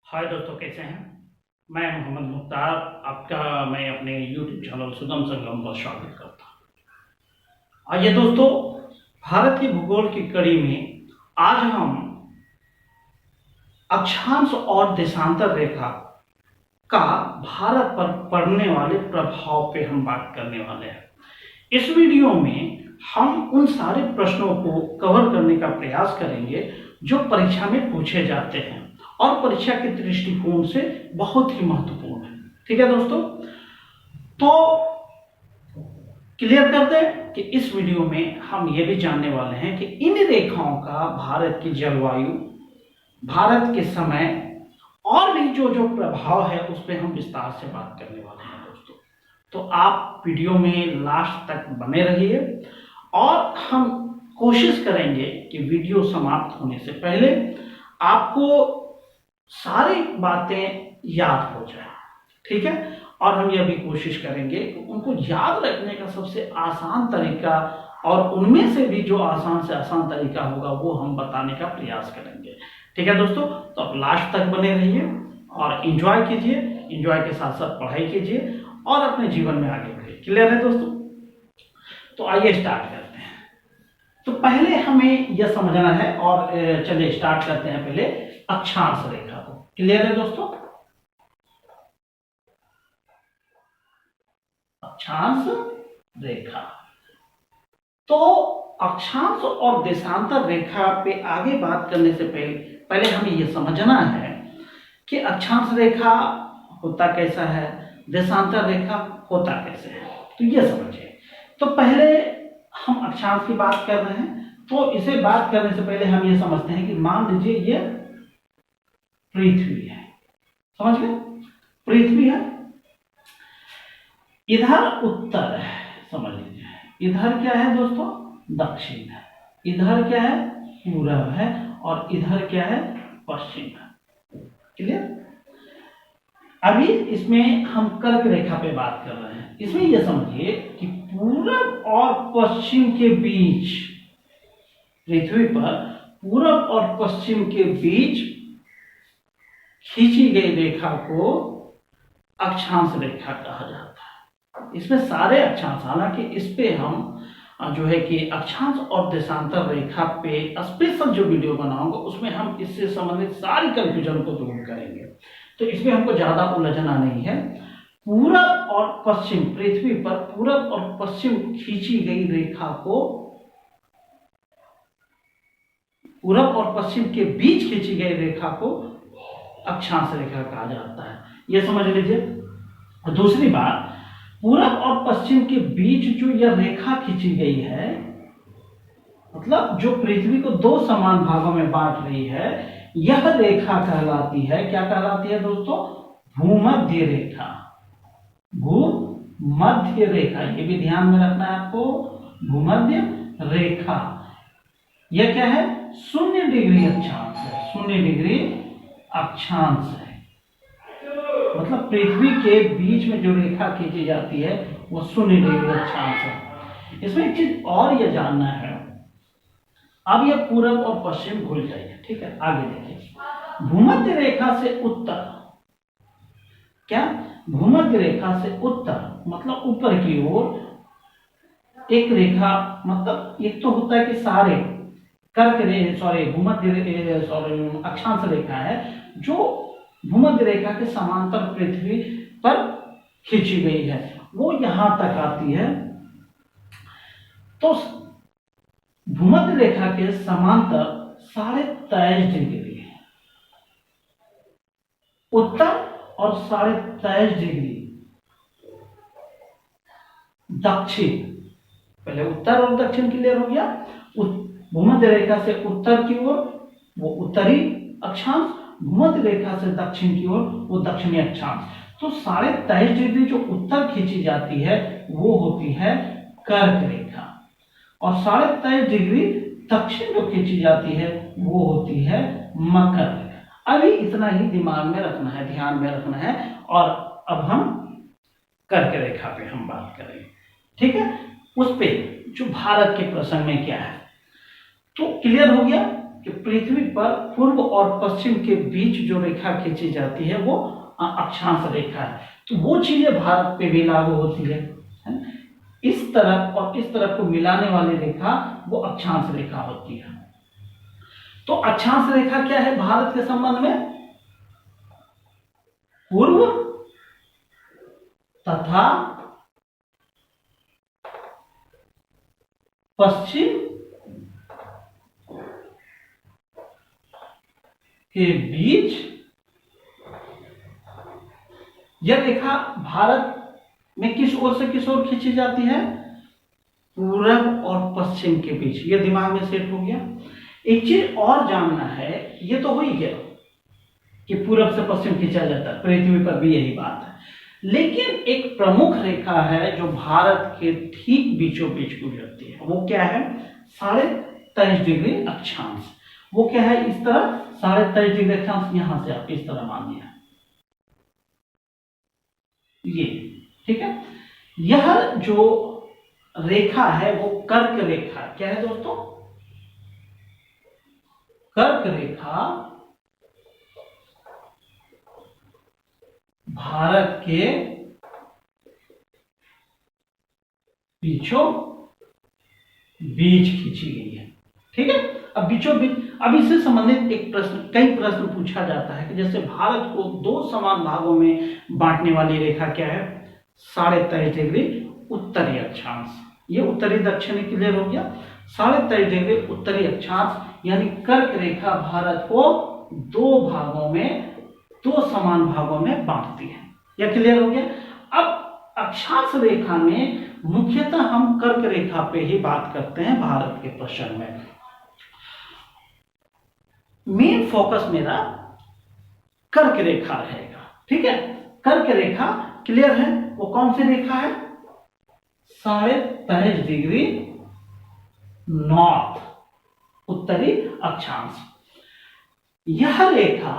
हाय दोस्तों, कैसे हैं। मैं मोहम्मद मुख्तार आपका मैं अपने यूट्यूब चैनल सुगम संगम पर स्वागत करता हूं। आइए दोस्तों, भारत की भूगोल की कड़ी में आज हम अक्षांश और देशांतर रेखा का भारत पर पड़ने वाले प्रभाव पे हम बात करने वाले हैं। इस वीडियो में हम उन सारे प्रश्नों को कवर करने का प्रयास करेंगे जो परीक्षा में पूछे जाते हैं और परीक्षा के दृष्टिकोण से बहुत ही महत्वपूर्ण है। ठीक है दोस्तों, तो क्लियर करते हैं कि इस वीडियो में हम ये भी जानने वाले हैं कि इन रेखाओं का भारत की जलवायु, भारत के समय और भी जो जो प्रभाव है उस पर हम विस्तार से बात करने वाले हैं दोस्तों। तो आप वीडियो में लास्ट तक बने रहिए और हम कोशिश करेंगे कि वीडियो समाप्त होने से पहले आपको सारी बातें याद हो जाए। ठीक है, और हम यह भी कोशिश करेंगे कि उनको याद रखने का सबसे आसान तरीका और उनमें से भी जो आसान से आसान तरीका होगा वो हम बताने का प्रयास करेंगे। ठीक है दोस्तों, तो आप लास्ट तक बने रहिए और एंजॉय कीजिए, एंजॉय के साथ साथ पढ़ाई कीजिए और अपने जीवन में आगे बढ़िए। क्लियर है दोस्तों? तो आइए स्टार्ट करते हैं। तो पहले हमें यह समझना है और चलिए स्टार्ट करते हैं पहले अक्षांश रेखा को। क्लियर है दोस्तों? अक्षांश रेखा, तो अक्षांश और देशांतर रेखा पे आगे बात करने से पहले हमें यह समझना है कि अक्षांश रेखा होता कैसा है, देशांतर रेखा होता कैसे है। तो यह समझिए। तो पहले हम अक्षांश की बात कर रहे हैं, तो इसे बात करने से पहले हम ये समझते हैं कि मान लीजिए ये पृथ्वी है। समझ गए? पृथ्वी है, इधर उत्तर है, समझ लीजिए। इधर क्या है दोस्तों? दक्षिण है। इधर क्या है? पूरब है। और इधर क्या है? पश्चिम है। क्लियर? अभी इसमें हम कर्क रेखा पे बात कर रहे हैं। इसमें यह समझिए कि पूरब और पश्चिम के बीच, पृथ्वी पर पूरब और पश्चिम के बीच खींची गई रेखा को अक्षांश रेखा कहा जाता है। इसमें सारे अक्षांश, हालांकि इस पे हम जो है कि अक्षांश और देशांतर रेखा पे स्पेशल जो वीडियो बनाऊंगा उसमें हम इससे संबंधित सारी कंफ्यूजन को दूर करेंगे। तो इसमें हमको ज्यादा उलझना नहीं है। पूरब और पश्चिम, पृथ्वी पर पूरब और पश्चिम खींची गई रेखा को, पूरब और पश्चिम के बीच खींची गई रेखा को अक्षांश रेखा कहा जाता है। यह समझ लीजिए। दूसरी बात, पूरब और पश्चिम के बीच जो यह रेखा खींची गई है, मतलब जो पृथ्वी को दो समान भागों में बांट रही है, यह रेखा कहलाती है, क्या कहलाती है दोस्तों? भूमध्य रेखा। भूमध्य रेखा, ये भी ध्यान में रखना है आपको। भूमध्य रेखा यह क्या है? 0 डिग्री अक्षांश है। 0 डिग्री अक्षांश है, मतलब पृथ्वी के बीच में जो रेखा खींची जाती है वो 0 डिग्री अक्षांश है। इसमें एक चीज और यह जानना है, अब यह पूरब और पश्चिम भूल जाइए। ठीक है, आगे देखिए। भूमध्य रेखा से उत्तर, क्या? भूमध्य रेखा से उत्तर मतलब ऊपर की ओर एक रेखा, मतलब एक तो होता है कि सारे अक्षांश रेखा है जो भूमध्य रेखा के समांतर पृथ्वी पर खींची गई है, वो यहां तक आती है। तो भूमध्य रेखा के समांतर 23.5 डिग्री है उत्तर और 23.5 डिग्री दक्षिण। पहले उत्तर और दक्षिण क्लियर हो गया। भूमध्य रेखा से उत्तर की ओर वो उत्तरी अक्षांश, भूमध्य रेखा से दक्षिण की ओर वो दक्षिणी अक्षांश। तो 23.5 डिग्री जो उत्तर खींची जाती है वो होती है कर्क रेखा, और 23.5 डिग्री दक्षिण जो खींची जाती है वो होती है मकर रेखा। अभी इतना ही दिमाग में रखना है, ध्यान में रखना है। और अब हम कर्क रेखा पे हम बात करेंगे। ठीक है, उस पे जो भारत के प्रसंग में क्या है, तो क्लियर हो गया कि पृथ्वी पर पूर्व और पश्चिम के बीच जो रेखा खींची जाती है वो अक्षांश रेखा है। तो वो चीजें भारत पे भी लागू होती है। इस तरफ और इस तरफ को मिलाने वाली रेखा वो अक्षांश रेखा होती है। तो अक्षांश रेखा क्या है भारत के संबंध में? पूर्व तथा पश्चिम के बीच यह रेखा भारत में किस ओर से किस ओर खींची जाती है? पूरब और पश्चिम के बीच। यह दिमाग में सेट हो गया। एक चीज और जानना है, ये तो हो ही गया कि पूरब से पश्चिम खींचा जाता है, पृथ्वी पर भी यही बात है, लेकिन एक प्रमुख रेखा है जो भारत के ठीक बीचों बीच गुजरती है। वो क्या है? 23.5 डिग्री अक्षांश। वो क्या है? इस तरह 23.5 डिग्री अक्षांश, यहां से आप इस तरह मानिए, ये ठीक है। यह जो रेखा है वो कर्क रेखा। क्या है दोस्तों? कर्क रेखा भारत के बीचों बीच खींची गई है। ठीक है। अब बीचों बीच, अब इससे संबंधित एक प्रश्न, कई प्रश्न पूछा जाता है कि जैसे भारत को दो समान भागों में बांटने वाली रेखा क्या है? 23.5 डिग्री उत्तरी अक्षांश। ये उत्तरी दक्षिणी क्लियर हो गया। 23.5 डिग्री उत्तरी अक्षांश यानी कर्क रेखा भारत को दो भागों में, दो समान भागों में बांटती है। यह क्लियर हो गया। अब अक्षांश रेखा में मुख्यतः हम कर्क रेखा पे ही बात करते हैं भारत के प्रश्न में। मेन फोकस मेरा कर्क रेखा रहेगा। ठीक है। कर्क रेखा क्लियर है। वो कौन सी रेखा है? 23.5 डिग्री नॉर्थ, उत्तरी अक्षांश। यह रेखा,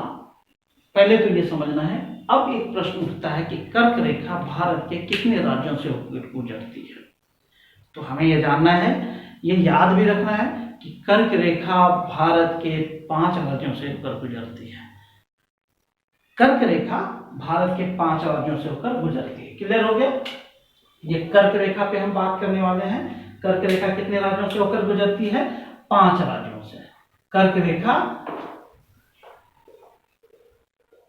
पहले तो ये समझना है। अब एक प्रश्न उठता है कि कर्क रेखा भारत के कितने राज्यों से होकर गुजरती है? तो हमें यह जानना है, यह याद भी रखना है कि कर्क रेखा भारत के 5 राज्यों से होकर गुजरती है। कर्क रेखा भारत के 5 राज्यों से होकर गुजरती है। क्लियर हो गया? ये कर्क रेखा पे हम बात करने वाले हैं। कर्क रेखा कितने राज्यों से होकर गुजरती है? 5 राज्यों से। कर्क रेखा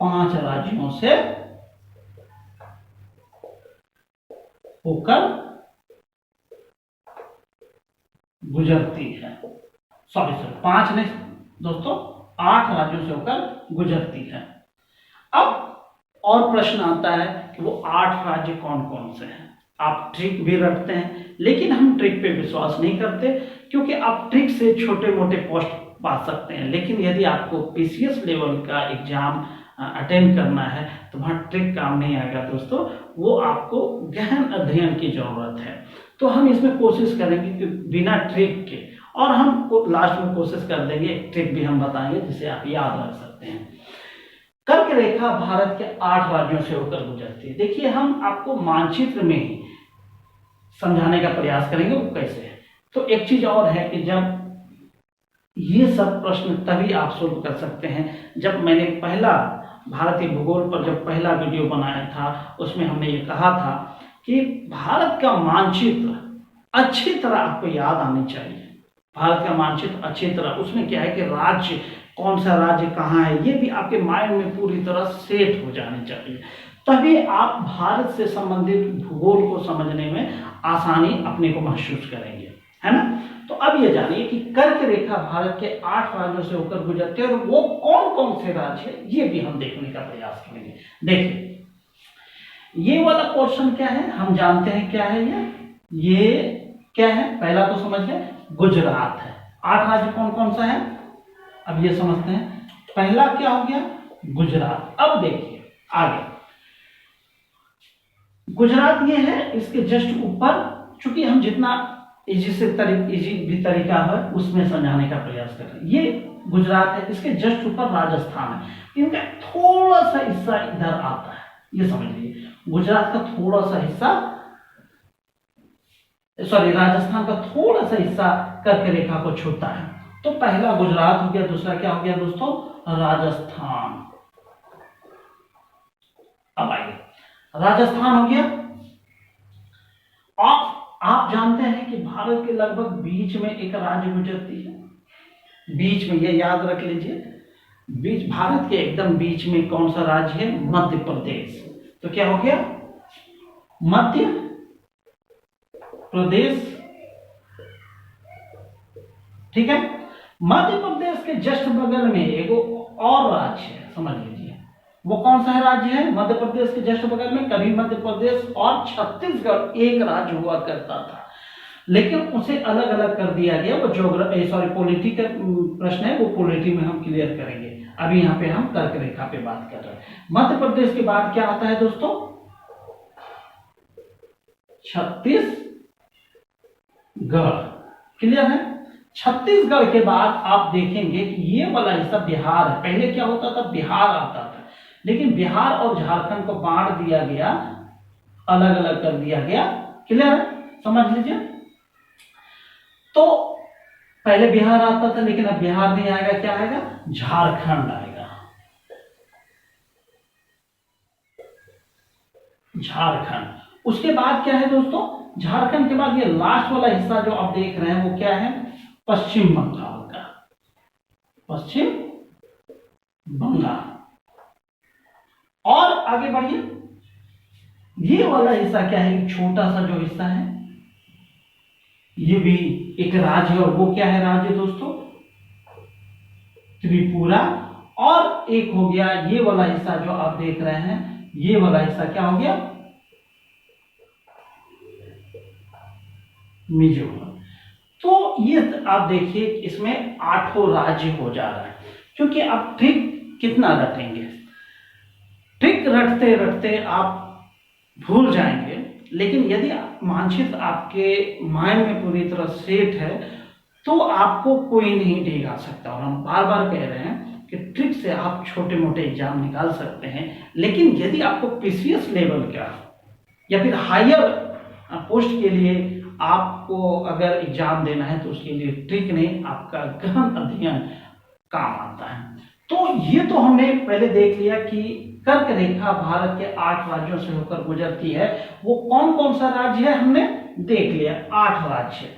5 राज्यों से होकर गुजरती है। सॉरी 5 नहीं दोस्तों, 8 राज्यों से होकर गुजरती है। अब और प्रश्न आता है कि वो 8 राज्य कौन कौन से हैं? आप ट्रिक भी रखते हैं, लेकिन हम ट्रिक पे विश्वास नहीं करते, क्योंकि आप ट्रिक से छोटे मोटे पोस्ट पा सकते हैं, लेकिन यदि आपको पीसीएस लेवल का एग्जाम अटेंड करना है तो वहाँ ट्रिक काम नहीं आएगा दोस्तों। वो आपको गहन अध्ययन की जरूरत है। तो हम इसमें कोशिश करेंगे कि बिना ट्रिक के, और हम लास्ट में कोशिश कर देंगे ट्रिक भी हम बताएंगे जिसे आप याद रख सकते हैं। कर्क रेखा भारत के 8 राज्यों से होकर गुजरती है। देखिए, हम आपको मानचित्र में ही समझाने का प्रयास करेंगे वो कैसे है। तो एक चीज और है कि जब ये सब प्रश्न तभी आप सोल्व कर सकते हैं जब मैंने पहला भारतीय भूगोल पर जब पहला वीडियो बनाया था, उसमें हमने ये कहा था कि भारत का मानचित्र अच्छी तरह आपको याद आनी चाहिए। भारत का मानचित्र अच्छी तरह, उसमें क्या है कि राज्य, कौन सा राज्य कहाँ है, ये भी आपके माइंड में पूरी तरह सेट हो जानी चाहिए। तभी आप भारत से संबंधित भूगोल को समझने में आसानी अपने को महसूस करेंगे, है ना। तो अब ये जानिए कि कर्क रेखा भारत के 8 राज्यों से होकर गुजरती है, और वो कौन कौन से राज्य है ये भी हम देखने का प्रयास करेंगे। देखिए, ये वाला क्वेश्चन क्या है, हम जानते हैं क्या है ये क्या है, पहला तो समझ गए, गुजरात है। 8 राज्य कौन कौन सा है, अब ये समझते हैं। पहला क्या हो गया, गुजरात। अब देखिए आगे, गुजरात ये है, इसके जस्ट ऊपर, चूंकि हम जितना इजी भी तरीका है उसमें समझाने का प्रयास कर रहे हैं। ये गुजरात है, इसके जस्ट ऊपर राजस्थान है, इनका थोड़ा सा हिस्सा इधर आता है, ये समझ लीजिए। गुजरात का थोड़ा सा हिस्सा, सॉरी, राजस्थान का थोड़ा सा हिस्सा कर्क रेखा को छूता है। तो तो पहला गुजरात हो गया, दूसरा क्या हो गया दोस्तों, राजस्थान। अब आइए, राजस्थान हो गया। आप जानते हैं कि भारत के लगभग बीच में एक राज्य गुजरती है, बीच में, ये याद रख लीजिए, बीच, भारत के एकदम बीच में कौन सा राज्य है, मध्य प्रदेश। तो क्या हो गया, मध्य प्रदेश, ठीक है। मध्य प्रदेश के जस्ट बगल में एक और राज्य है, समझ लीजिए, वो कौन सा है राज्य है मध्य प्रदेश के जस्ट बगल में। कभी मध्य प्रदेश और छत्तीसगढ़ एक राज्य हुआ करता था, लेकिन उसे अलग अलग कर दिया गया। वो पॉलिटी का प्रश्न है, वो पॉलिटी में हम क्लियर करेंगे। अभी यहाँ पे हम कर्क रेखा पे बात कर रहे हैं। मध्य प्रदेश के बाद क्या आता है दोस्तों, छत्तीसगढ़, क्लियर है। छत्तीसगढ़ के बाद आप देखेंगे कि ये वाला हिस्सा बिहार है। पहले क्या होता था, बिहार आता था, लेकिन बिहार और झारखंड को बांट दिया गया, अलग अलग कर दिया गया, क्लियर है, समझ लीजिए। तो पहले बिहार आता था, लेकिन अब बिहार नहीं आएगा, क्या आएगा, झारखंड आएगा, झारखंड। उसके बाद क्या है दोस्तों, झारखंड के बाद ये लास्ट वाला हिस्सा जो आप देख रहे हैं वो क्या है, पश्चिम बंगाल का, पश्चिम बंगाल। और आगे बढ़िए, ये वाला हिस्सा क्या है, छोटा सा जो हिस्सा है, ये भी एक राज्य है, और वो क्या है राज्य दोस्तों, त्रिपुरा। और एक हो गया ये वाला हिस्सा जो आप देख रहे हैं, ये वाला हिस्सा क्या हो गया, मिजोरम। तो ये आप देखिए, इसमें 8 राज्य हो जा रहा है, क्योंकि आप ट्रिक कितना रटेंगे, ट्रिक रटते रटते आप भूल जाएंगे। लेकिन यदि मानचित्र आपके माइंड में पूरी तरह सेट है तो आपको कोई नहीं डिगा सकता। और हम बार बार कह रहे हैं कि ट्रिक से आप छोटे मोटे एग्जाम निकाल सकते हैं, लेकिन यदि आपको पीसीएस लेवल का या फिर हायर पोस्ट के लिए आपको अगर एग्जाम देना है तो उसके लिए ट्रिक नहीं, आपका गहन अध्ययन काम आता है। तो ये तो हमने पहले देख लिया कि कर्क रेखा भारत के 8 राज्यों से होकर गुजरती है। वो कौन कौन सा राज्य है हमने देख लिया, 8 राज्य।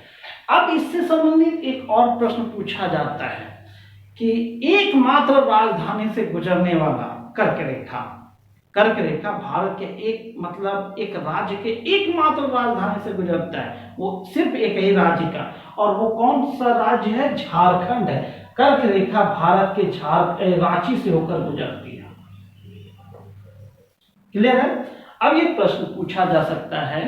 अब इससे संबंधित एक और प्रश्न पूछा जाता है कि एकमात्र राजधानी से गुजरने वाला कर्क रेखा, कर्क रेखा भारत के एक राज्य के एकमात्र राजधानी से गुजरता है, वो सिर्फ एक ही राज्य का, और वो कौन सा राज्य है, झारखंड है। कर्क रेखा भारत के रांची से होकर गुजरती है, क्लियर है। अब ये प्रश्न पूछा जा सकता है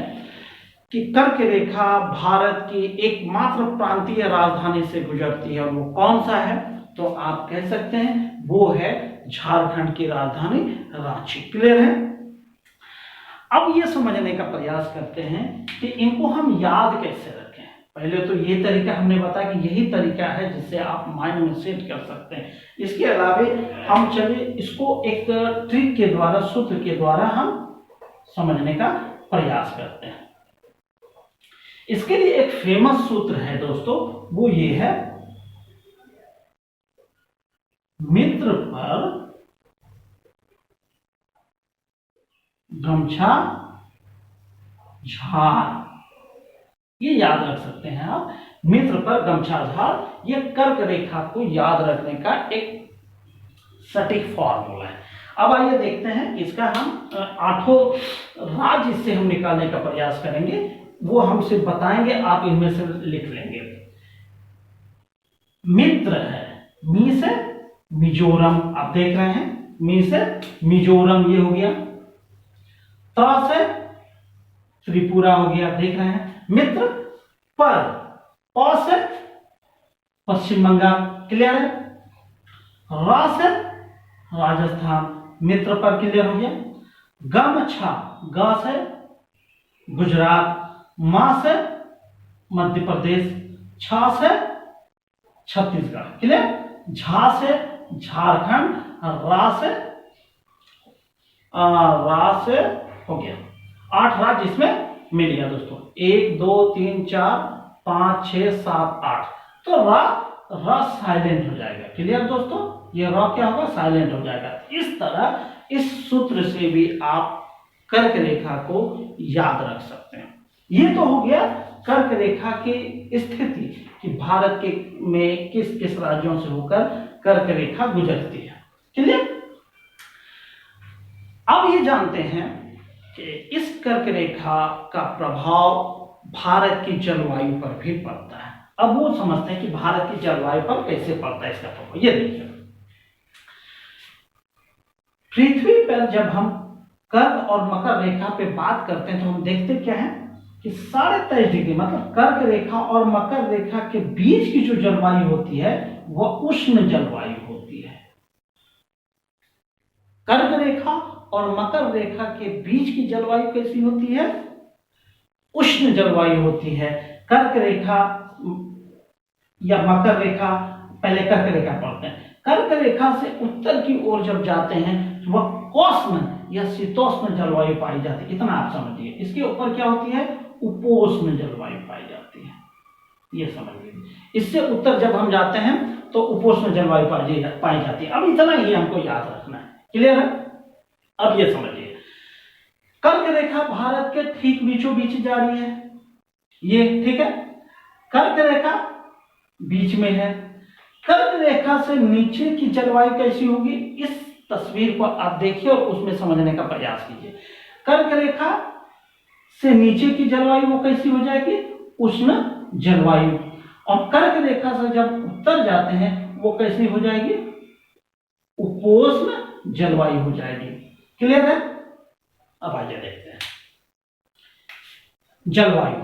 कि कर्क रेखा भारत की एकमात्र प्रांतीय राजधानी से गुजरती है, और वो कौन सा है, तो आप कह सकते हैं वो है झारखंड की राजधानी रांची, क्लियर है। अब ये समझने का प्रयास करते हैं कि इनको हम याद कैसे रखें। पहले तो ये तरीका हमने बताया कि यही तरीका है जिससे आप माइंड में सेट कर सकते हैं। इसके अलावा हम चलिए इसको एक ट्रिक के द्वारा, सूत्र के द्वारा हम समझने का प्रयास करते हैं। इसके लिए एक फेमस सूत्र है दोस्तों, वो ये है, मित्र पर गमछा झाड़, ये याद रख सकते हैं आप, मित्र पर गमछा झाड़। ये कर्क रेखा को याद रखने का एक सटीक फॉर्मूला है। अब आइए देखते हैं इसका, हम 8 राज्य इससे हम निकालने का प्रयास करेंगे, वो हम सिर्फ बताएंगे, आप इनमें से लिख लेंगे। मित्र है, मी से मिजोरम, आप देख रहे हैं, मी से मिजोरम ये हो गया, त्र से त्रिपुरा हो गया, देख रहे हैं। मित्र पर, प से पश्चिम बंगाल, क्लियर है। रा से राजस्थान, मित्र पर क्लियर हो गया। गमछा, ग से गुजरात, मा से मध्य प्रदेश, छा से छत्तीसगढ़, क्लियर। झा से झारखंड, रा से हो गया। 8 राज्य इसमें मिल गया दोस्तों, 1 2 3 4 5 6 7 8। तो र साइलेंट हो जाएगा। क्लियर दोस्तों, ये र क्या होगा, साइलेंट हो जाएगा। इस तरह इस सूत्र से भी आप कर्क रेखा को याद रख सकते हैं। ये तो हो गया कर्क रेखा की स्थिति कि भारत के में किस किस राज्यों से होकर कर्क रेखा गुजरती है। क्लियर। अब ये जानते हैं कि इस कर्क रेखा का प्रभाव भारत की जलवायु पर भी पड़ता है। अब वो समझते हैं कि भारत की जलवायु पर कैसे पड़ता है इसका प्रभाव। ये देखिए, पृथ्वी पर जब हम कर्क और मकर रेखा पे बात करते हैं तो हम देखते क्या है कि 23.5 डिग्री मतलब कर्क रेखा और मकर रेखा के बीच की जो जलवायु होती है वह उष्ण जलवायु होती है। कर्क रेखा और मकर रेखा के बीच की जलवायु कैसी होती है, उष्ण जलवायु होती है। कर्क रेखा या मकर रेखा, पहले कर्क रेखा पढ़ते हैं। कर्क रेखा से उत्तर की ओर जब जाते हैं तो वह उष्ण या शीतोष्ण जलवायु पाई जाती है। इतना आप समझिए। इसके ऊपर क्या होती है, उपोष्ण जलवायु पाई जाती है। ये समझ लीजिए। इससे उत्तर जब हम जाते हैं तो उपोष्ण जलवायु पाई जाती है। अब इतना ही हमको याद रखना है। क्लियर है। अब ये समझिए, कर्क रेखा भारत के ठीक बीचों बीच जा रही है। ये ठीक है, कर्क रेखा बीच में है। कर्क रेखा से नीचे की जलवायु कैसी होगी, इस तस्वीर को आप देखिए और उसमें समझने का प्रयास कीजिए। कर्क रेखा से नीचे की जलवायु वो कैसी हो जाएगी, उष्ण जलवायु। और कर्क रेखा से जब उत्तर जाते हैं वो कैसी हो जाएगी, उपोष्ण जलवायु हो जाएगी। क्लियर है। अब आइए देखते हैं जलवायु,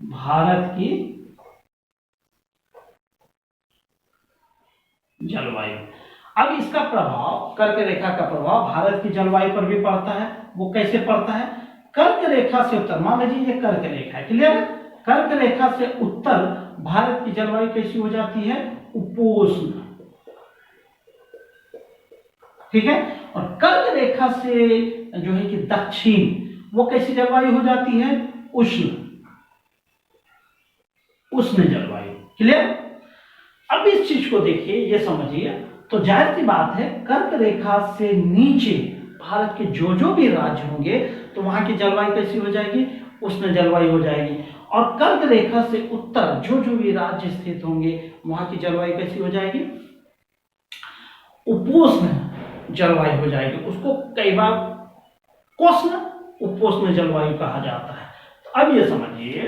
भारत की जलवायु। अब इसका प्रभाव, कर्क रेखा का प्रभाव भारत की जलवायु पर भी पड़ता है। वो कैसे पड़ता है, कर्क रेखा से उत्तर, मान लीजिए ये कर्क रेखा है। क्लियर है। कर्क रेखा से उत्तर भारत की जलवायु कैसी हो जाती है, उपोष्ण। ठीक है। और कर्क रेखा से जो है कि दक्षिण वो कैसी जलवायु हो जाती है, उष्ण, उष्ण जलवायु। क्लियर। अब इस चीज को देखिए, ये समझिए, तो जाहिर सी बात है कर्क रेखा से नीचे भारत के जो भी राज्य होंगे तो वहां की जलवायु कैसी हो जाएगी, उष्ण जलवायु हो जाएगी। और कर्क रेखा से उत्तर जो भी राज्य स्थित होंगे वहां की जलवायु कैसी हो जाएगी, उपोष्ण जलवायु हो जाएगी। उसको कई बार उष्ण उपोष्ण जलवायु कहा जाता है। तो अब ये समझिए,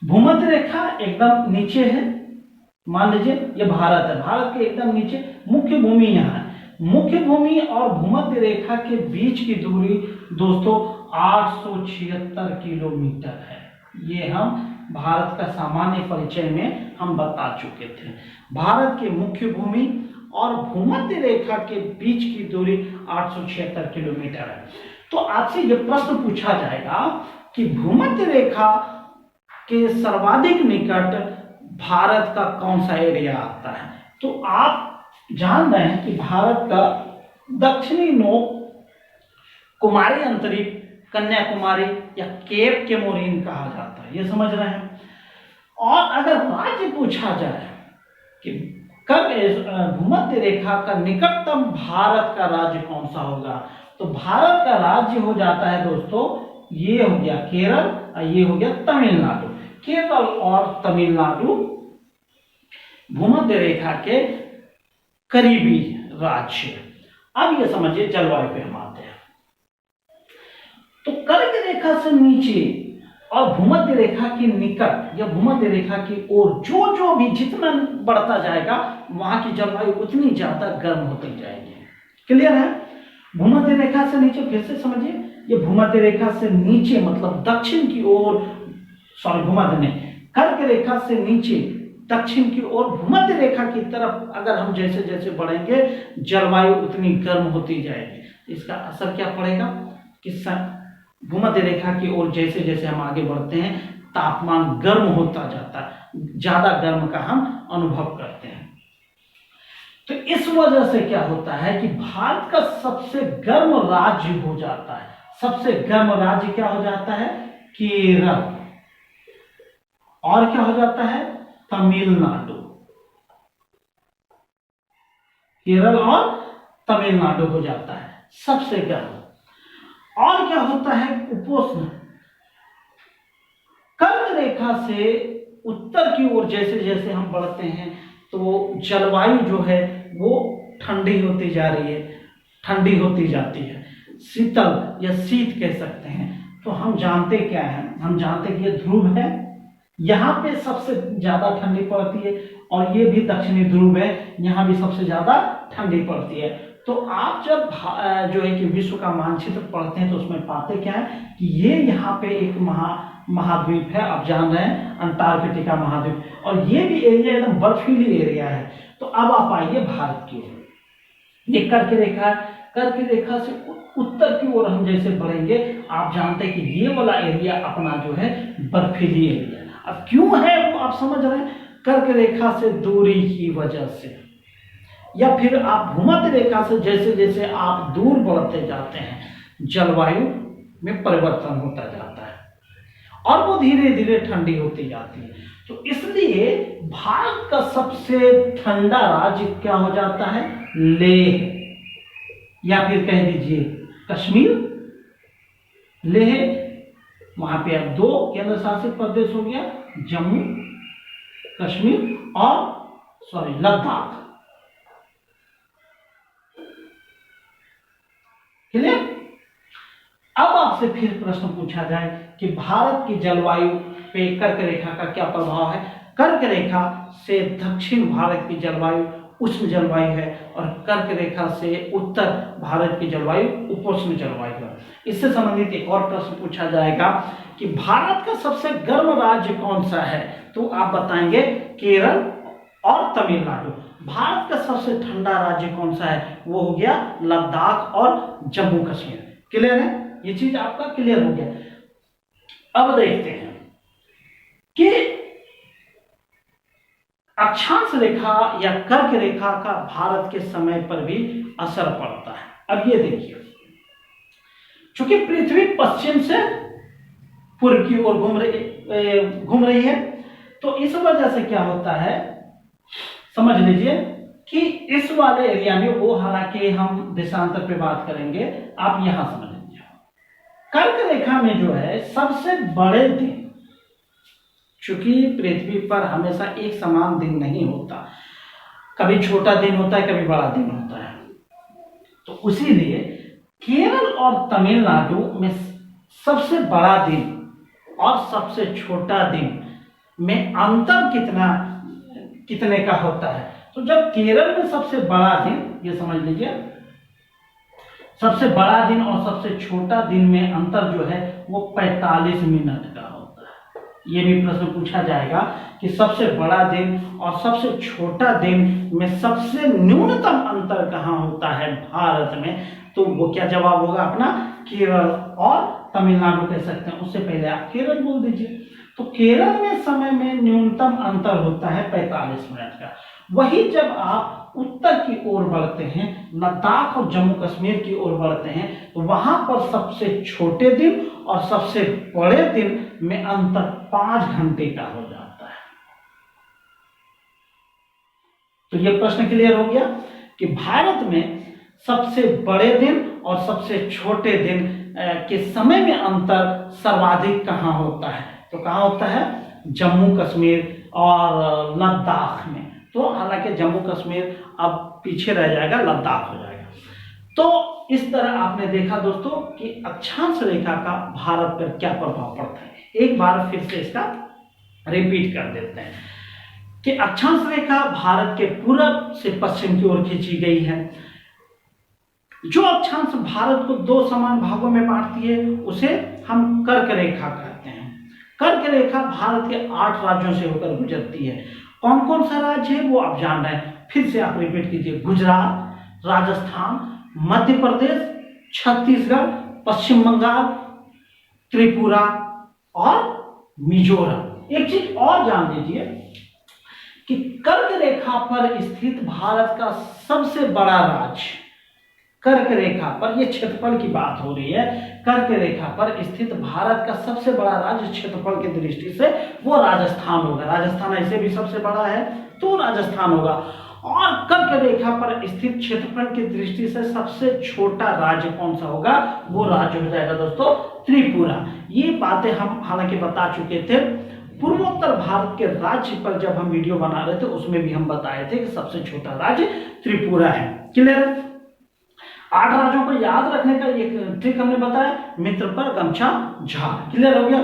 भूमध्य रेखा एकदम नीचे है। मान लीजिए ये भारत है, भारत के एकदम नीचे मुख्य भूमि यहाँ है। मुख्य भूमि और भूमध्य रेखा के बीच की दूरी दोस्तों 876 किलोमीटर है। ये हम भारत का सामान्य परिचय में हम बता चुके थे। भारत के मुख्य भूमि और भूमध्य रेखा के बीच की दूरी 876 किलोमीटर है। तो आपसे यह प्रश्न पूछा जाएगा कि भूमध्य रेखा के सर्वाधिक निकट भारत का कौन सा एरिया आता है। तो आप जान रहे हैं कि भारत का दक्षिणी नोक कुमारी अंतरिक्ष, कन्याकुमारी या केप केमोरिन कहा जाता है। ये समझ रहे हैं। और अगर राज्य पूछा जाए कि भूमध्य रेखा का निकटतम भारत का राज्य कौन सा होगा, तो भारत का राज्य हो जाता है दोस्तों, ये हो गया केरल और ये हो गया तमिलनाडु। केरल और तमिलनाडु भूमध्य रेखा के करीबी राज्य। अब ये समझिए जलवायु पे हम आते हैं। तो कर्क रेखा से नीचे और भूमध्य रेखा के निकट या भूमध्य रेखा की ओर जो भी जितना बढ़ता जाएगा वहां की जलवायु उतनी ज्यादा गर्म होती जाएगी। क्लियर है। भूमध्य रेखा से नीचे, फिर से समझिए, ये भूमध्य रेखा से नीचे मतलब दक्षिण की ओर, सॉरी भूमध्य नहीं, कर्क रेखा से नीचे दक्षिण की ओर भूमध्य रेखा की तरफ अगर हम जैसे जैसे बढ़ेंगे जलवायु उतनी गर्म होती जाएगी। इसका असर क्या पड़ेगा कि भूमध्य रेखा की ओर जैसे जैसे हम आगे बढ़ते हैं तापमान गर्म होता जाता है, ज्यादा गर्म का हम अनुभव करते हैं। तो इस वजह से क्या होता है कि भारत का सबसे गर्म राज्य हो जाता है। सबसे गर्म राज्य क्या हो जाता है, केरल। और क्या हो जाता है, तमिलनाडु। केरल और तमिलनाडु हो जाता है सबसे गर्म। और क्या होता है, उपोष्ण। कर्क रेखा से उत्तर की ओर जैसे जैसे हम बढ़ते हैं तो जलवायु जो है वो ठंडी होती जा रही है, ठंडी होती जाती है, शीतल या शीत कह सकते हैं। तो हम जानते क्या है, हम जानते कि ये ध्रुव है, यहाँ पे सबसे ज्यादा ठंडी पड़ती है, और ये भी दक्षिणी ध्रुव है, यहाँ भी सबसे ज्यादा ठंडी पड़ती है। तो आप जब जो है कि विश्व का मानचित्र पढ़ते हैं तो उसमें पाते क्या है कि ये यहाँ पे एक महाद्वीप है, आप जान रहे हैं अंटार्कटिका महाद्वीप, और ये भी एरिया एकदम बर्फीली एरिया है। तो अब आप आइए भारत की ओर। ये कर्क रेखा, कर्क रेखा से उत्तर की ओर हम जैसे बढ़ेंगे, आप जानते हैं कि ये वाला एरिया अपना जो है बर्फीली एरिया। अब क्यों है वो आप समझ रहे हैं, कर्क रेखा से दूरी की वजह से, या फिर आप भूमध्य रेखा से जैसे जैसे आप दूर बढ़ते जाते हैं जलवायु में परिवर्तन होता जाता है और वो धीरे धीरे ठंडी होती जाती है। तो इसलिए भारत का सबसे ठंडा राज्य क्या हो जाता है, लेह, या फिर कह दीजिए कश्मीर। लेह, वहां पे अब 2 केंद्र शासित प्रदेश हो गया, जम्मू कश्मीर और लद्दाख। क्लियर। अब आपसे फिर प्रश्न पूछा जाए कि भारत की जलवायु पे कर्क रेखा का क्या प्रभाव है। कर्क रेखा से दक्षिण भारत की जलवायु उष्ण जलवायु है, और कर्क रेखा से उत्तर भारत की जलवायु उपोष्ण जलवायु है। इससे संबंधित एक और प्रश्न पूछा जाएगा कि भारत का सबसे गर्म राज्य कौन सा है, तो आप बताएंगे केरल और तमिलनाडु। भारत का सबसे ठंडा राज्य कौन सा है, वो हो गया लद्दाख और जम्मू कश्मीर। क्लियर है, ये चीज आपका क्लियर हो गया। अब देखते हैं कि अक्षांश रेखा या कर्क रेखा का भारत के समय पर भी असर पड़ता है। अब ये देखिए, चूंकि पृथ्वी पश्चिम से पूर्व की ओर घूम रही है, तो इस वजह से क्या होता है, समझ लीजिए कि इस वाले एरिया में वो, हालांकि हम देशांतर पे बात करेंगे, आप यहां समझ लीजिए कर्क रेखा में जो है सबसे बड़े दिन, चूंकि पृथ्वी पर हमेशा एक समान दिन नहीं होता, कभी छोटा दिन होता है, कभी बड़ा दिन होता है, तो उसीलिए केरल और तमिलनाडु में सबसे बड़ा दिन और सबसे छोटा दिन में अंतर कितने का होता है। तो जब केरल में सबसे बड़ा दिन, ये समझ लीजिए, सबसे बड़ा दिन और सबसे छोटा दिन में अंतर जो है वो 45 मिनट का होता है। ये भी प्रश्न पूछा जाएगा कि सबसे बड़ा दिन और सबसे छोटा दिन में सबसे न्यूनतम अंतर कहाँ होता है भारत में, तो वो क्या जवाब होगा अपना, केरल और तमिलनाडु कह सकते हैं। उससे पहले आप केरल बोल दीजिए। तो केरल में समय में न्यूनतम अंतर होता है 45 मिनट का। वही जब आप उत्तर की ओर बढ़ते हैं, लद्दाख और जम्मू कश्मीर की ओर बढ़ते हैं, तो वहां पर सबसे छोटे दिन और सबसे बड़े दिन में अंतर 5 घंटे का हो जाता है। तो यह प्रश्न क्लियर हो गया कि भारत में सबसे बड़े दिन और सबसे छोटे दिन के समय में अंतर सर्वाधिक कहां होता है, तो कहां होता है, जम्मू कश्मीर और लद्दाख में। तो हालांकि जम्मू कश्मीर अब पीछे रह जाएगा, लद्दाख हो जाएगा। तो इस तरह आपने देखा दोस्तों कि अक्षांश रेखा का भारत पर क्या प्रभाव पड़ता है। एक बार फिर से इसका रिपीट कर देते हैं कि अक्षांश रेखा भारत के पूर्व से पश्चिम की ओर खींची गई है। जो अक्षांश भारत को 2 समान भागों में बांटती है उसे हम कर्क रेखा कहते हैं। कर्क रेखा भारत के 8 राज्यों से होकर गुजरती है। कौन कौन सा राज्य है वो आप जान रहे हैं, फिर से आप रिपीट कीजिए। गुजरात, राजस्थान, मध्य प्रदेश, छत्तीसगढ़, पश्चिम बंगाल, त्रिपुरा और मिजोरम। एक चीज और जान लीजिए कि कर्क रेखा पर स्थित भारत का सबसे बड़ा राज्य, कर्क रेखा पर, ये क्षेत्रफल की बात हो रही है, कर्क रेखा पर स्थित भारत का सबसे बड़ा राज्य क्षेत्रफल की दृष्टि से वो राजस्थान होगा। राजस्थान ऐसे भी सबसे बड़ा है तो राजस्थान होगा। और कर्क रेखा पर स्थित क्षेत्रफल की दृष्टि से सबसे छोटा राज्य कौन सा होगा, वो राज्य हो जाएगा दोस्तों त्रिपुरा। ये बातें हम हालांकि बता चुके थे पूर्वोत्तर भारत के राज्य पर, जब हम वीडियो बना रहे थे उसमें भी हम बताए थे कि सबसे छोटा राज्य त्रिपुरा है। क्लियर है? 8 राज्यों को याद रखने का एक ट्रिक हमने बताया, मित्र पर गमछा झाड़। क्लियर हो गया?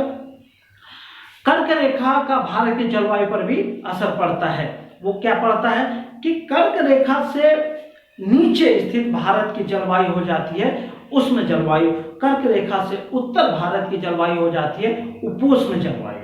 कर्क रेखा का भारत की जलवायु पर भी असर पड़ता है। वो क्या पड़ता है कि कर्क रेखा से नीचे स्थित भारत की जलवायु हो जाती है उष्ण जलवायु, कर्क रेखा से उत्तर भारत की जलवायु हो जाती है उपोष्ण जलवायु।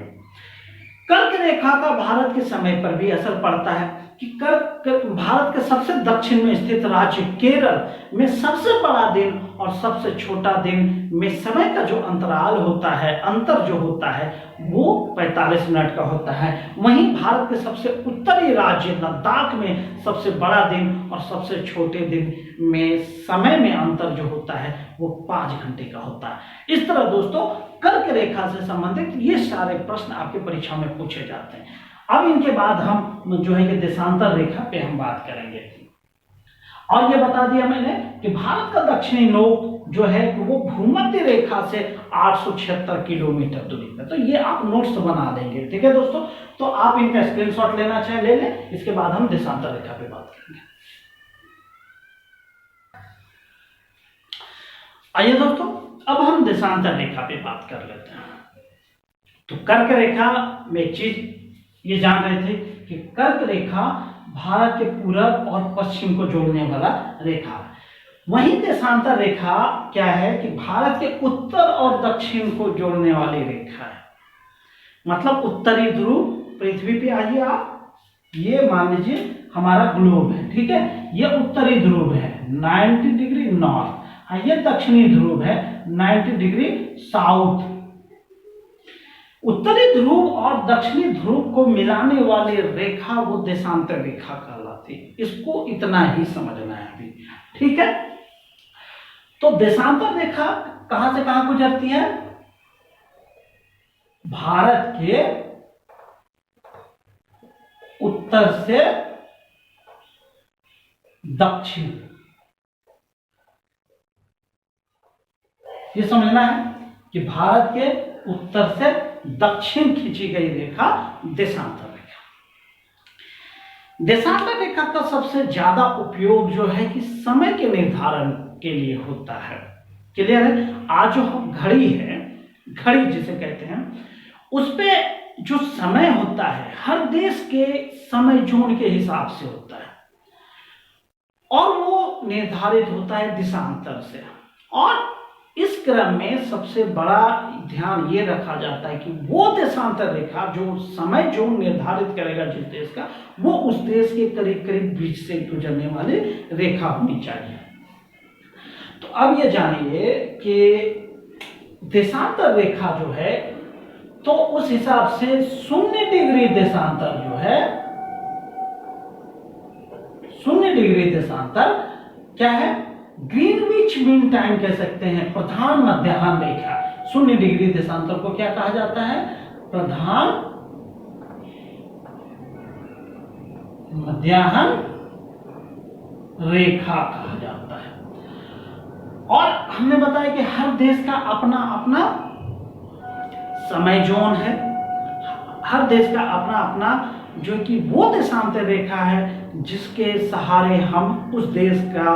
कर्क रेखा का भारत के समय पर भी असर पड़ता है कि भारत के सबसे दक्षिण में स्थित राज्य केरल में सबसे बड़ा दिन और सबसे छोटा दिन में समय का जो अंतराल होता है, अंतर जो होता है वो 45 मिनट का होता है। वहीं भारत के सबसे उत्तरी राज्य लद्दाख में सबसे बड़ा दिन और सबसे छोटे दिन में समय में अंतर जो होता है वो 5 घंटे का होता है। इस तरह दोस्तों कर्क रेखा से संबंधित ये सारे प्रश्न आपके परीक्षा में पूछे जाते हैं। अब इनके बाद हम जो है कि देशांतर रेखा पे हम बात करेंगे। और ये बता दिया मैंने कि भारत का दक्षिणी नोक जो है वो भूमध्य रेखा से 876 किलोमीटर दूरी पे, तो ये आप नोट्स बना देंगे। ठीक है दोस्तों, तो आप इनका स्क्रीनशॉट लेना चाहे ले लें। इसके बाद हम देशांतर रेखा पे बात करेंगे। आइए दोस्तों, अब हम देशांतर रेखा पे बात कर लेते हैं। तो कर्क रेखा में एक चीज ये जान रहे थे कि कर्क रेखा भारत के पूरब और पश्चिम को जोड़ने वाला रेखा है। वहीं देशांतर रेखा क्या है कि भारत के उत्तर और दक्षिण को जोड़ने वाली रेखा है। मतलब उत्तरी ध्रुव, पृथ्वी पे आइए आप, ये मान लीजिए हमारा ग्लोब है, ठीक है, ये उत्तरी ध्रुव है 90 डिग्री नॉर्थ, ये दक्षिणी ध्रुव है 90 डिग्री साउथ। उत्तरी ध्रुव और दक्षिणी ध्रुव को मिलाने वाली रेखा वो देशांतर रेखा कहलाती है। इसको इतना ही समझना है अभी, ठीक है। तो देशांतर रेखा कहां से कहां गुजरती है? भारत के उत्तर से दक्षिण, ये समझना है कि भारत के उत्तर से दक्षिण खींची गई रेखा देशांतर रेखा। देशांतर रेखा का सबसे ज्यादा उपयोग जो है कि समय के निर्धारण के लिए होता है। क्लियर है? आज जो घड़ी है, घड़ी जिसे कहते हैं, उस पे जो समय होता है हर देश के समय जोन के हिसाब से होता है और वो निर्धारित होता है देशांतर से। और इस क्रम में सबसे बड़ा ध्यान ये रखा जाता है कि वो देशांतर रेखा जो समय जोन निर्धारित करेगा जिस देश का, वो उस देश के करीब करीब बीच से गुजरने वाली रेखा होनी चाहिए। तो अब ये जानिए कि देशांतर रेखा जो है तो उस हिसाब से 0 डिग्री देशांतर जो है, 0 डिग्री देशांतर क्या है? ग्रीनविच मीन टाइम कह सकते हैं, प्रधान मध्याह्न रेखा। 0 डिग्री देशांतर को क्या कहा जाता है? प्रधान मध्याह्न रेखा कहा जाता है। और हमने बताया कि हर देश का अपना अपना समय जोन है, हर देश का अपना अपना जो कि वो देशांतर रेखा है जिसके सहारे हम उस देश का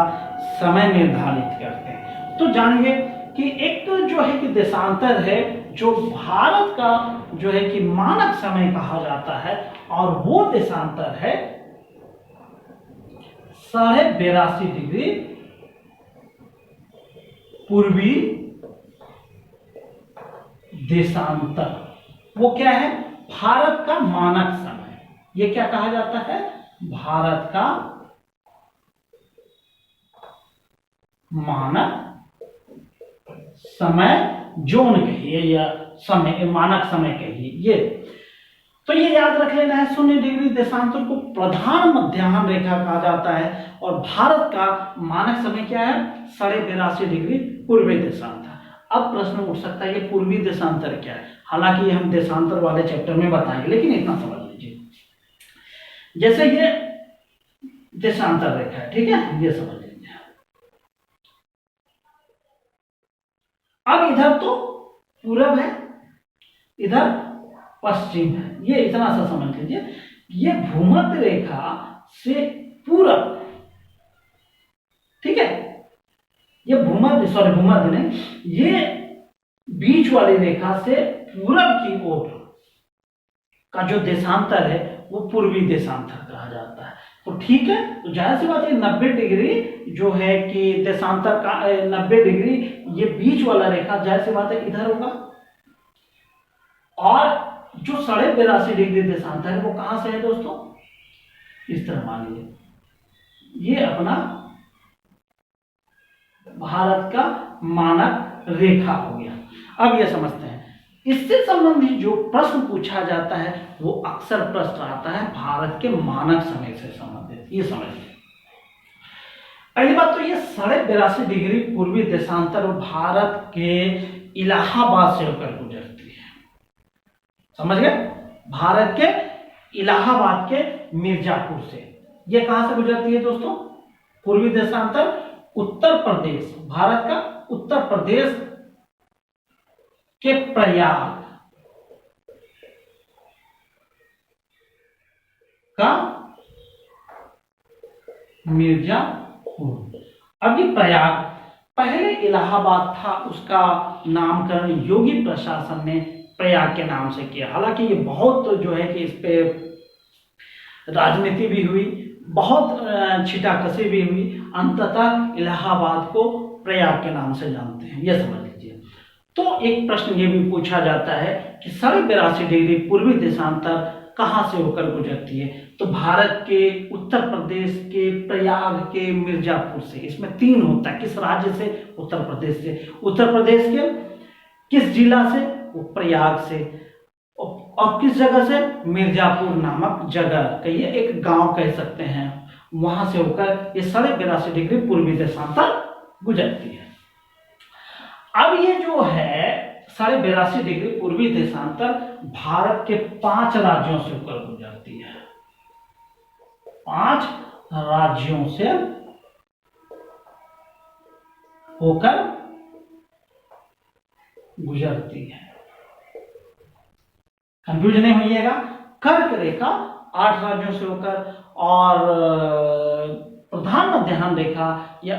समय निर्धारित करते हैं। तो जानिए कि एक तो जो है कि देशांतर है जो भारत का जो है कि मानक समय कहा जाता है, और वो देशांतर है 82.5 डिग्री पूर्वी देशांतर। वो क्या है? भारत का मानक समय। ये क्या कहा जाता है? भारत का मानक समय जोन कहिए या समय, मानक समय कहिए। ये तो ये याद रख लेना है, 0 डिग्री देशांतर को प्रधान मध्याह्न रेखा कहा जाता है। और भारत का मानक समय क्या है? 82.5 डिग्री पूर्वी देशांतर। अब प्रश्न उठ सकता है ये पूर्वी देशांतर क्या है? हालांकि ये हम देशांतर वाले चैप्टर में बताएंगे, लेकिन इतना समझ लीजिए, जैसे ये देशांतर रेखा है, ठीक है, ये समझ लीजिए। अब इधर तो पूरब है, इधर पश्चिम है, ये इतना सा समझ लीजिए। ये भूमध्य रेखा से पूरब, ठीक है, ये भूमध्य नहीं, ये बीच वाली रेखा से पूरब की ओर का जो देशांतर है वो पूर्वी देशांतर कहा जाता है। तो ठीक है, तो जाहिर सी बात है 90 डिग्री जो है कि देशांतर का 90 डिग्री ये बीच वाला रेखा जाहिर सी बात है इधर होगा, और जो 82.5 डिग्री देशांतर है वो कहां से है दोस्तों? इस तरह मान लीजिए ये अपना भारत का मानक रेखा हो गया। अब ये समझते हैं, इससे संबंधित जो प्रश्न पूछा जाता है वो अक्सर प्रश्न आता है भारत के मानक समय से संबंधित। ये समझिए, पहली बात तो ये 82.5 डिग्री पूर्वी देशांतर भारत के इलाहाबाद से होकर गुजरती है। समझ गए? भारत के इलाहाबाद के मिर्जापुर से। ये कहां से गुजरती है दोस्तों? पूर्वी देशांतर उत्तर प्रदेश, भारत का उत्तर प्रदेश के प्रयाग का मिर्जापुर। अब ये प्रयाग पहले इलाहाबाद था, उसका नामकरण योगी प्रशासन ने प्रयाग के नाम से किया। हालांकि ये बहुत जो है कि इस पे राजनीति भी हुई, बहुत छिटाकशी भी हुई, अंततः इलाहाबाद को प्रयाग के नाम से जानते हैं, यह समझ लीजिए। तो एक प्रश्न ये भी पूछा जाता है कि 82.5 डिग्री पूर्वी देशांतर कहां से होकर गुजरती है? तो भारत के उत्तर प्रदेश के प्रयाग के मिर्जापुर से। इसमें 3 होता है, किस राज्य से? उत्तर प्रदेश से। उत्तर प्रदेश के किस जिला से? वो प्रयाग से। और किस जगह से? मिर्जापुर नामक जगह, कहिए एक गांव कह सकते हैं, वहां से होकर ये 82.5 डिग्री पूर्वी देशांतर गुजरती है। अब ये जो है 82.5 डिग्री पूर्वी देशांतर भारत के 5 राज्यों से होकर गुजरती है। 5 राज्यों से होकर गुजरती है। कंफ्यूज नहीं होइएगा, कर्क रेखा 8 राज्यों से होकर, और प्रधान मध्याह्न रेखा या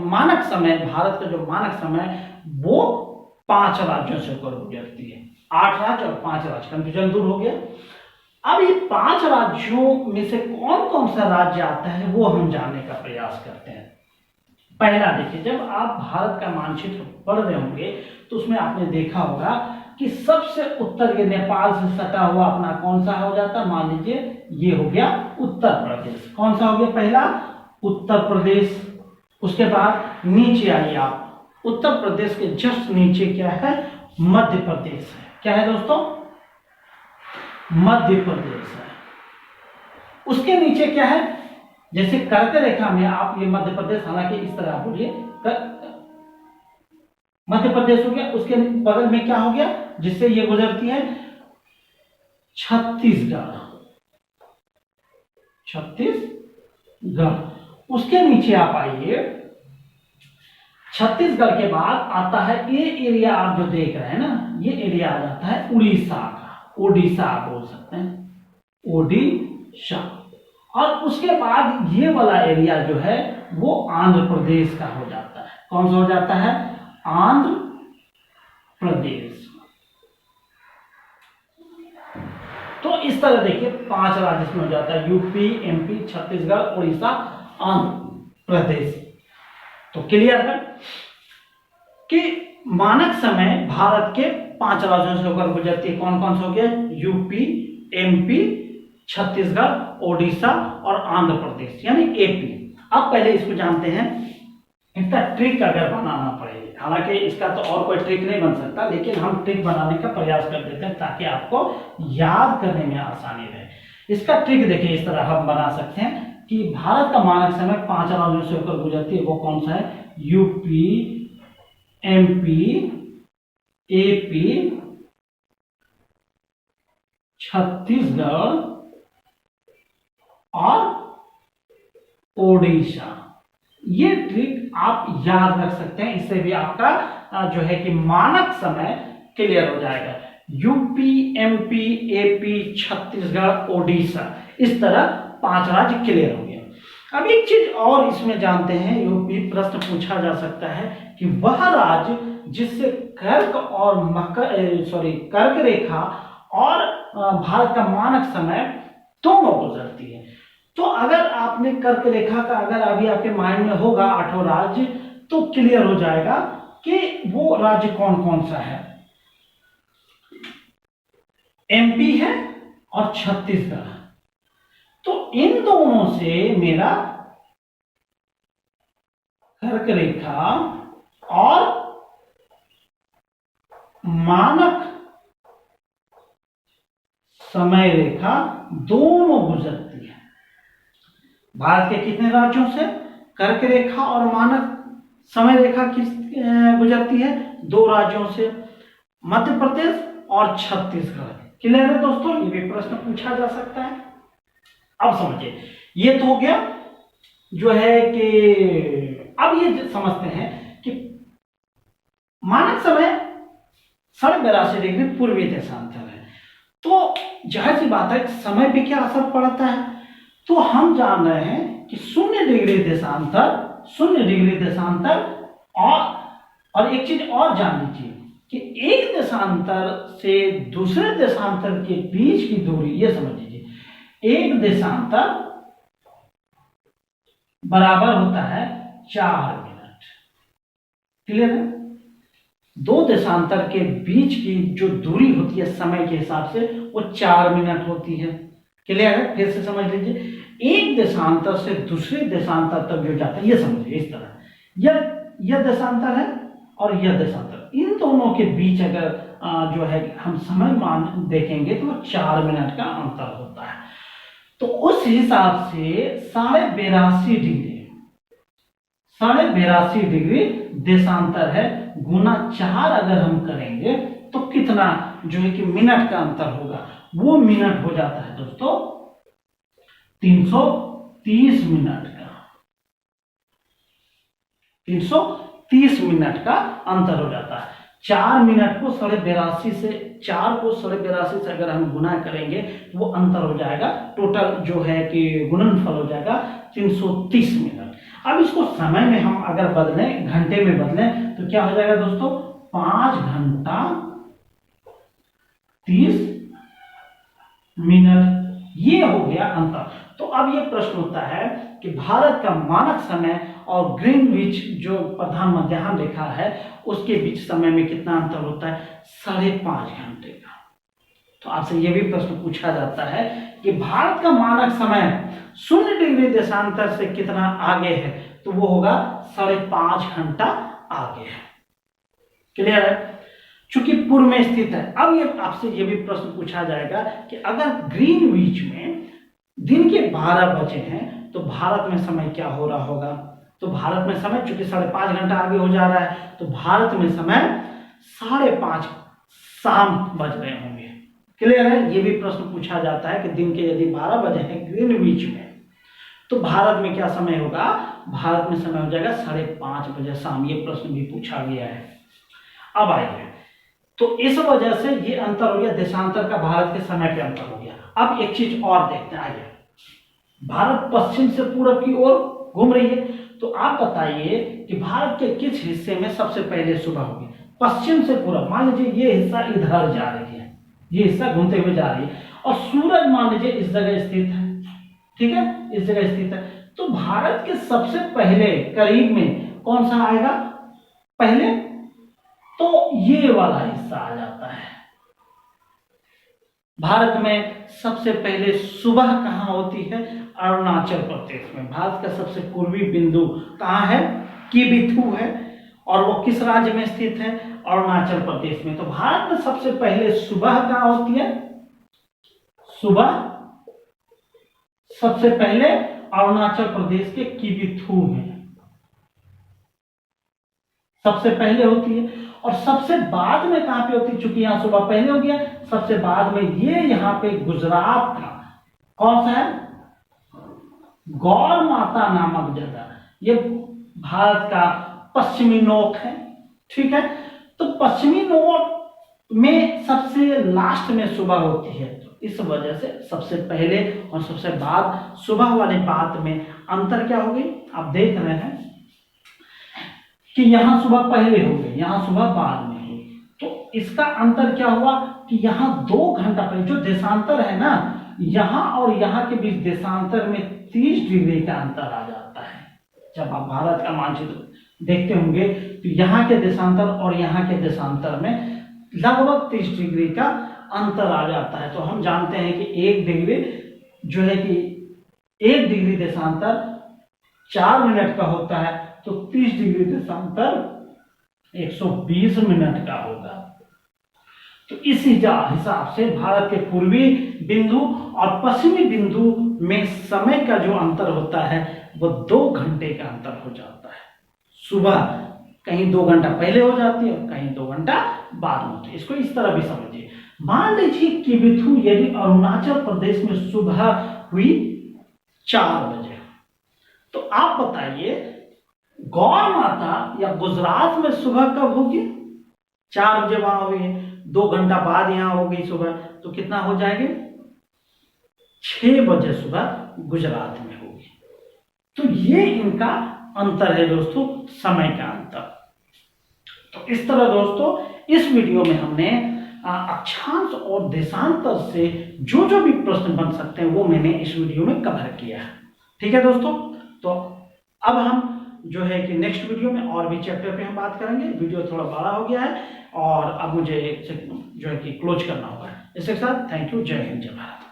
मानक समय, भारत का जो मानक समय वो 5 राज्यों से होकर गुजरती है। 8 राज्य और 5 राज्य, कंफ्यूजन दूर हो गया। अब ये 5 राज्यों में से कौन कौन सा राज्य आता है वो हम जानने का प्रयास करते हैं। पहला देखिए, जब आप भारत का मानचित्र पढ़ रहे होंगे तो उसमें आपने देखा होगा कि सबसे उत्तर के नेपाल से सटा हुआ अपना कौन सा हो जाता है? मान लीजिए ये हो गया उत्तर प्रदेश। कौन सा हो गया? पहला उत्तर प्रदेश। उसके बाद नीचे आइए आप, उत्तर प्रदेश के जस्ट नीचे क्या है? मध्य प्रदेश है। क्या है दोस्तों? मध्य प्रदेश है। उसके नीचे क्या है? जैसे कर्क रेखा में आप ये मध्य प्रदेश, हालांकि इस तरह आप बोलिए मध्य प्रदेश हो गया। उसके बगल में क्या हो गया जिससे ये गुजरती है? छत्तीसगढ़। छत्तीसगढ़। उसके नीचे आप आइए, छत्तीसगढ़ के बाद आता है ये एरिया आप जो देख रहे हैं ना, ये एरिया आ जाता है उड़ीसा का। ओडिशा आप बोल सकते हैं, ओडिशा। और उसके बाद ये वाला एरिया जो है वो आंध्र प्रदेश का हो जाता है। कौन सा हो जाता है? आंध्र प्रदेश। तो इस तरह देखिए 5 राज्य इसमें हो जाता है, यूपी, एमपी, छत्तीसगढ़, उड़ीसा, आंध्र प्रदेश। तो क्लियर है कि मानक समय भारत के 5 राज्यों से होकर गुजरती है। कौन कौन से हो गया? यूपी, एमपी, छत्तीसगढ़, ओडिशा और आंध्र प्रदेश, यानी एपी। अब पहले इसको जानते हैं इसका ट्रिक अगर बनाना पड़े, हालांकि इसका तो और कोई ट्रिक नहीं बन सकता, लेकिन हम ट्रिक बनाने का प्रयास कर देते हैं ताकि आपको याद करने में आसानी रहे। इसका ट्रिक देखिए, इस तरह हम बना सकते हैं कि भारत का मानक समय 5 राज्यों से होकर गुजरती है, वो कौन सा है? यूपी, एमपी, एपी, छत्तीसगढ़ और ओडिशा। ये ट्रिक आप याद रख सकते हैं, इससे भी आपका जो है कि मानक समय क्लियर हो जाएगा। UP, MP, AP, Chhattisgarh, Odisha, इस तरह 5 राज्य क्लियर हो गया। अब एक चीज और इसमें जानते हैं, यूपी प्रश्न पूछा जा सकता है कि वह राज्य जिससे कर्क और कर्क रेखा और भारत का मानक समय दोनों गुजरती है। तो अगर आपने कर्क रेखा का अगर अभी आपके माइंड में होगा 8 राज्य, तो क्लियर हो जाएगा कि वो राज्य कौन कौन सा है। एमपी है और छत्तीसगढ़, तो इन दोनों से मेरा कर्क रेखा और मानक समय रेखा दोनों गुजरती है। भारत के कितने राज्यों से कर्क रेखा और मानक समय रेखा किस गुजरती है? 2 राज्यों से, मध्य प्रदेश और छत्तीसगढ़। क्लियर है दोस्तों? ये भी प्रश्न पूछा जा सकता है। अब समझिए, ये तो हो गया जो है कि अब ये समझते हैं कि मानक समय 82.5 डिग्री पूर्वी देशांतर है, तो जाहिर सी बात है समय पे क्या असर पड़ता है? तो हम जान रहे हैं कि 0 डिग्री देशांतर और एक चीज और जान लीजिए कि एक देशांतर से दूसरे देशांतर के बीच की दूरी, ये समझ लीजिए, एक देशांतर बराबर होता है 4 मिनट। क्लियर है? 2 देशांतर के बीच की जो दूरी होती है समय के हिसाब से, वो 4 मिनट होती है। क्लियर है? फिर से समझ लीजिए, एक देशांतर से दूसरे देशांतर तक जो जाता है, ये समझिए इस तरह, यह देशांतर है और यह देशांतर, इन दोनों के बीच अगर जो है हम समय मान देखेंगे तो 4 मिनट का अंतर होता है। तो उस हिसाब से 82.5 डिग्री देशांतर है, गुना 4 अगर हम करेंगे तो कितना जो है कि मिनट का अंतर होगा? वो मिनट हो जाता है दोस्तों 330 मिनट का। 330 मिनट का अंतर हो जाता है। 4 मिनट को 82.5 से, 4 को 82.5 से अगर हम गुना करेंगे तो वो अंतर हो जाएगा, टोटल जो है कि गुणनफल हो जाएगा 330 मिनट। अब इसको समय में हम अगर बदलें, घंटे में बदलें, तो क्या हो जाएगा दोस्तों? 5 घंटा 30 मिनट। ये हो गया अंतर। तो अब ये प्रश्न होता है कि भारत का मानक समय और ग्रीनविच जो प्रधान मध्याह्न रेखा है उसके बीच समय में कितना अंतर होता है? 5.5 घंटे का। तो आपसे यह भी प्रश्न पूछा जाता है कि भारत का मानक समय 0 डिग्री देशांतर से कितना आगे है? तो वो होगा 5.5 घंटा आगे है। क्लियर है? चूंकि पूर्व में स्थित है। अब ये आपसे ये भी प्रश्न पूछा जाएगा कि अगर ग्रीनविच में दिन के 12 बजे हैं तो भारत में समय क्या हो रहा होगा? तो भारत में समय चूंकि 5.5 घंटा आगे हो जा रहा है, तो भारत में समय 5:30 शाम बज रहे होंगे। क्लियर है? ये भी प्रश्न पूछा जाता है कि दिन के यदि 12 बजे हैं ग्रीनविच में, तो भारत में क्या समय होगा? भारत में समय हो जाएगा 5:30 बजे शाम। ये प्रश्न भी पूछा गया है। अब आइए, तो इस वजह से ये अंतर हो गया, देशांतर का भारत के समय पे अंतर हो गया। अब एक चीज और देखते हैं। आइए, भारत पश्चिम से पूरब की ओर घूम रही है, तो आप बताइए कि भारत के किस हिस्से में सबसे पहले सुबह होगी? पश्चिम से पूरब। मान लीजिए ये हिस्सा इधर जा रही है, ये हिस्सा घूमते हुए जा रही है, और सूरज मान लीजिए इस जगह स्थित है। ठीक है, इस जगह स्थित है, तो भारत के सबसे पहले करीब में कौन सा आएगा पहले? तो ये वाला हिस्सा आ जाता है। भारत में सबसे पहले सुबह कहां होती है? अरुणाचल प्रदेश में। भारत का सबसे पूर्वी बिंदु कहां है? किबिथु है और वो किस राज्य में स्थित है? अरुणाचल प्रदेश में। तो भारत में सबसे पहले सुबह कहाँ होती है? सुबह सबसे पहले अरुणाचल प्रदेश के किबिथु में सबसे पहले होती है, और सबसे बाद में कहां पे होती है? चूंकि यहां सुबह पहले हो गया, सबसे बाद में ये यहाँ पे गुजरात का कौन सा है? गौर माता नामक जगह, ये भारत का पश्चिमी नोक है। ठीक है, तो पश्चिमी नोक में सबसे लास्ट में सुबह होती है, तो इस वजह से सबसे पहले और सबसे बाद सुबह वाली बात में अंतर क्या हो गई? आप देख रहे हैं कि यहां सुबह पहले हो गई, यहां सुबह बाद में हुई। तो इसका अंतर क्या हुआ कि यहां 2 घंटा पहले, जो देशांतर है ना, यहां और यहां के बीच देशांतर में 30 डिग्री का अंतर आ जाता है। जब आप भारत का मानचित्र देखते होंगे तो यहाँ के देशांतर और यहाँ के देशांतर में लगभग 30 डिग्री का अंतर आ जाता है। तो हम जानते हैं कि 1 डिग्री जो है कि 1 डिग्री देशांतर 4 मिनट का होता है, तो 30 डिग्री देशांतर 120 मिनट का होगा। तो इस हिसाब से भारत के पूर्वी बिंदु और पश्चिमी बिंदु में समय का जो अंतर होता है वो 2 घंटे का अंतर हो जाता है। सुबह कहीं 2 घंटा पहले हो जाती है और कहीं 2 घंटा बाद में होती है। इसको इस तरह भी समझिए। मान लीजिए किबिथु यदि अरुणाचल प्रदेश में सुबह हुई 4 बजे, तो आप बताइए गौर माता या गुजरात में सुबह कब होगी? 4 बजे वहां हुई है, 2 घंटा बाद यहां हो गई सुबह, तो कितना हो जाएगी? 6 बजे सुबह गुजरात में होगी। तो ये इनका अंतर है दोस्तों, समय का अंतर। तो इस तरह दोस्तों इस वीडियो में हमने अक्षांश और देशांतर से जो जो भी प्रश्न बन सकते हैं वो मैंने इस वीडियो में कवर किया है। ठीक है दोस्तों, तो अब हम जो है कि नेक्स्ट वीडियो में और भी चैप्टर पे हम बात करेंगे। वीडियो थोड़ा बड़ा हो गया है और अब मुझे जो है कि क्लोज करना होगा। इसके साथ थैंक यू, जय हिंद, जय भारत।